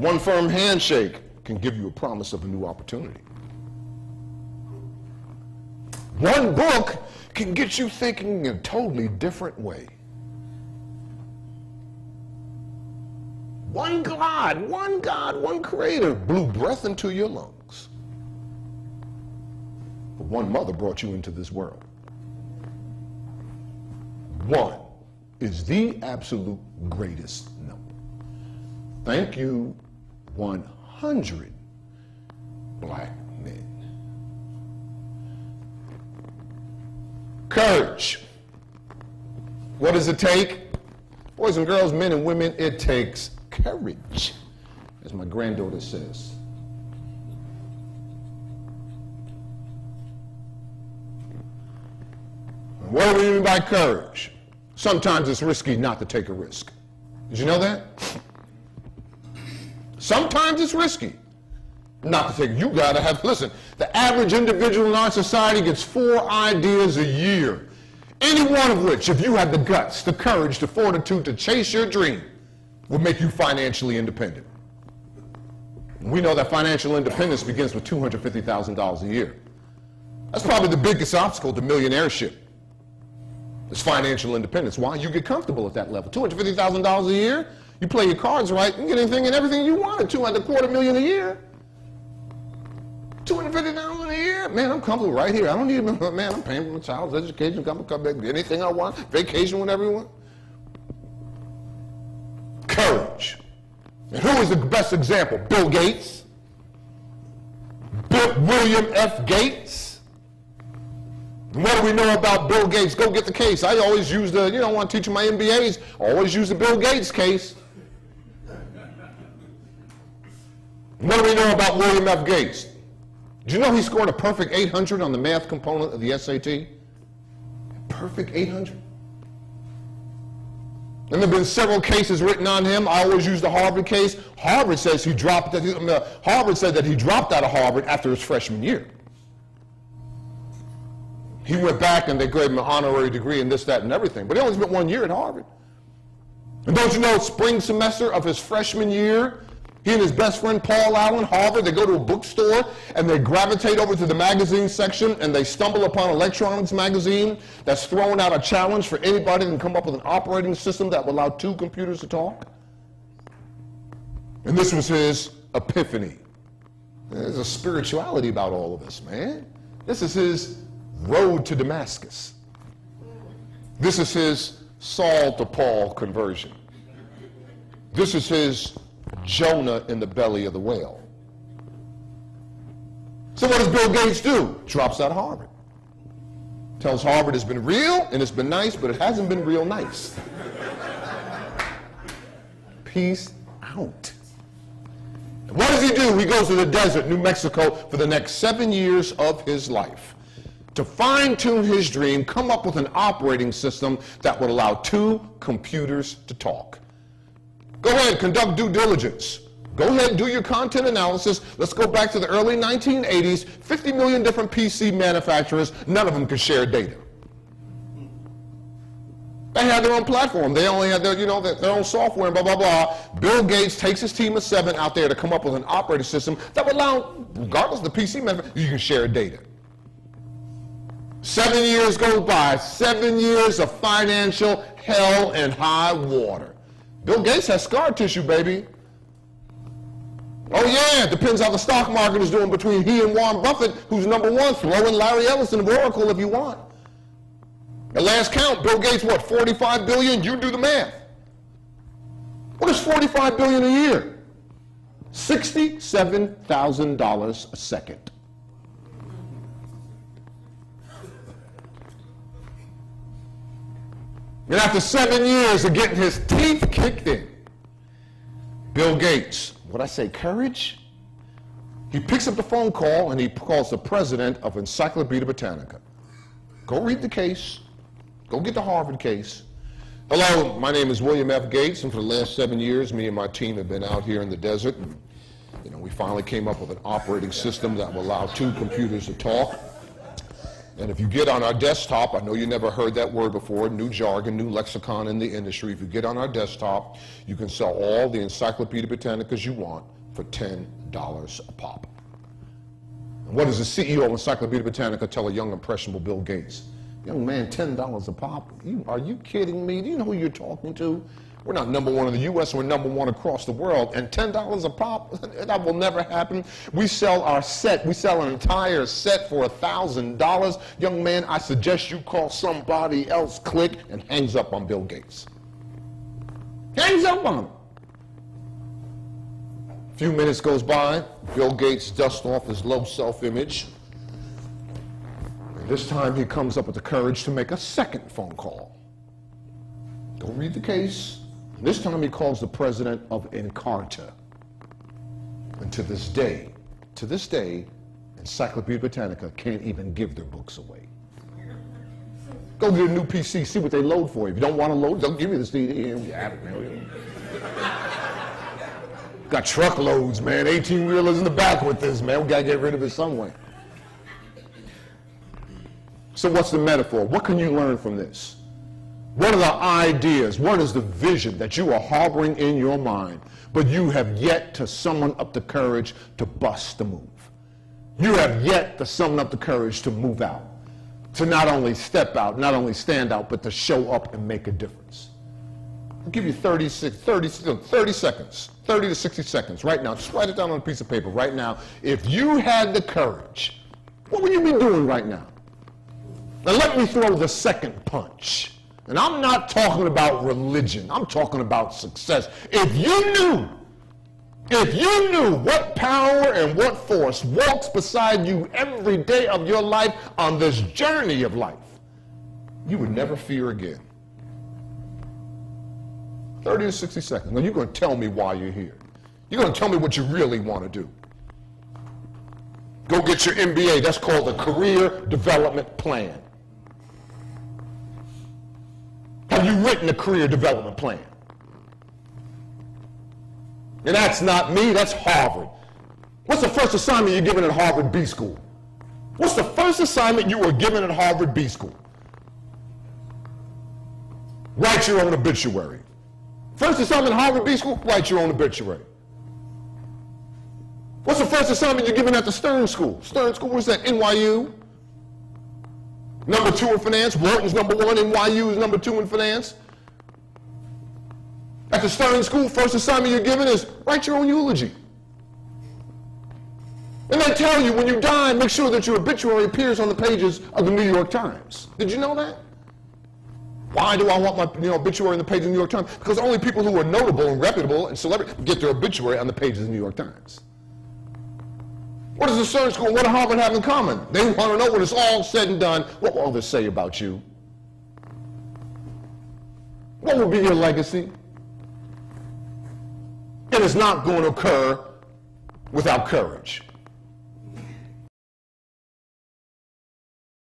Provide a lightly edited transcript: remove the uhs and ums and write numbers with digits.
One firm handshake can give you a promise of a new opportunity. One book can get you thinking in a totally different way. One God, one creator blew breath into your lungs. But one mother brought you into this world. One is the absolute greatest number. Thank you, 100 black men. Courage. What does it take? Boys and girls, men and women, it takes courage, as my granddaughter says. What do we mean by courage? Sometimes it's risky not to take a risk. Did you know that? Sometimes it's risky not to take. You gotta have, listen, the average individual in our society gets 4 ideas a year. Any one of which, if you had the guts, the courage, the fortitude to chase your dream, would make you financially independent. We know that financial independence begins with $250,000 a year. That's probably the biggest obstacle to millionaireship. It's financial independence. Why? You get comfortable at that level. $250,000 a year, you play your cards right, you can get anything and everything you wanted. $250,000 a year. $250,000 a year? Man, I'm comfortable right here. I don't need, man, I'm paying for my child's education, come back, anything I want, vacation whenever you want. Courage. And who is the best example? Bill Gates. William F. Gates. What do we know about Bill Gates? Go get the case. I always use the, I want to teach my MBAs, I always use the Bill Gates case. What do we know about William F. Gates? Did you know he scored a perfect 800 on the math component of the SAT? Perfect 800. And there have been several cases written on him. I always use the Harvard case. Harvard says Harvard said that he dropped out of Harvard after his freshman year. He went back and they gave him an honorary degree and this, that, and everything. But he only spent 1 year at Harvard. And don't you know, spring semester of his freshman year, he and his best friend Paul Allen, Harvard, they go to a bookstore and they gravitate over to the magazine section and they stumble upon Electronics magazine that's throwing out a challenge for anybody that can come up with an operating system that will allow 2 computers to talk. And this was his epiphany. There's a spirituality about all of this, man. This is his road to Damascus. This is his Saul to Paul conversion. This is his Jonah in the belly of the whale. So what does Bill Gates do? Drops out of Harvard. Tells Harvard it's been real and it's been nice, but it hasn't been real nice. Peace out. And what does he do? He goes to the desert, New Mexico, for the next 7 years of his life to fine-tune his dream, come up with an operating system that would allow 2 computers to talk. Go ahead, conduct due diligence. Go ahead and do your content analysis. Let's go back to the early 1980s, 50 million different PC manufacturers, none of them could share data. They had their own platform. They only had their, their own software and blah, blah, blah. Bill Gates takes his team of 7 out there to come up with an operating system that would allow, regardless of the PC manufacturer, you can share data. 7 years goes by, 7 years of financial hell and high water. Bill Gates has scar tissue, baby. Oh yeah, it depends how the stock market is doing between he and Warren Buffett, who's #1. Throw in Larry Ellison of Oracle if you want. At last count, Bill Gates, what, 45 billion? You do the math. What is 45 billion a year? $67,000 a second. And after 7 years of getting his teeth kicked in, Bill Gates, what I say, courage? He picks up the phone call and he calls the president of Encyclopedia Britannica. Go read the case. Go get the Harvard case. Hello, my name is William F. Gates, and for the last 7 years, me and my team have been out here in the desert. And, we finally came up with an operating system that will allow 2 computers to talk. And if you get on our desktop, I know you never heard that word before, new jargon, new lexicon in the industry. If you get on our desktop, you can sell all the Encyclopedia Britannicas you want for $10 a pop. And what does the CEO of Encyclopedia Britannica tell a young, impressionable Bill Gates? Young man, $10 a pop? Are you kidding me? Do you know who you're talking to? We're not number one in the U.S., we're number one across the world. And $10 a pop? That will never happen. We sell our set. We sell an entire set for $1,000. Young man, I suggest you call somebody else, click, and hangs up on Bill Gates. Hangs up on him. A few minutes goes by, Bill Gates dusts off his low self-image. This time he comes up with the courage to make a second phone call. Go read the case. This time he calls the president of Encarta. And to this day, Encyclopedia Britannica can't even give their books away. Go get a new PC, see what they load for you. If you don't want to load, they'll give you the CD. You have it, man. Got truckloads, man. 18-wheelers in the back with this, man. We got to get rid of it some way. So what's the metaphor? What can you learn from this? What are the ideas? What is the vision that you are harboring in your mind, but you have yet to summon up the courage to bust the move? You have yet to summon up the courage to move out, to not only step out, not only stand out, but to show up and make a difference. I'll give you 30 seconds, 30 to 60 seconds right now. Just write it down on a piece of paper right now. If you had the courage, what would you be doing right now? Now let me throw the second punch. And I'm not talking about religion. I'm talking about success. If you knew what power and what force walks beside you every day of your life on this journey of life, you would never fear again. 30 to 60 seconds. Now you're going to tell me why you're here. You're going to tell me what you really want to do. Go get your MBA. That's called the Career Development Plan. Have you written a career development plan? And that's not me, that's Harvard. What's the first assignment you're given at Harvard B School? What's the first assignment you were given at Harvard B School? Write your own obituary. First assignment at Harvard B School, write your own obituary. What's the first assignment you're given at the Stern School? Stern School, what's that, NYU? Number 2 in finance. Wharton's number 1. NYU is number 2 in finance. At the Stern School, first assignment you're given is write your own eulogy. And they tell you when you die, make sure that your obituary appears on the pages of the New York Times. Did you know that? Why do I want my obituary on the page of the New York Times? Because only people who are notable and reputable and celebrity get their obituary on the pages of the New York Times. What does the Stern School, what does Harvard have in common? They want to know when it's all said and done, what will others say about you? What will be your legacy? And it's not going to occur without courage.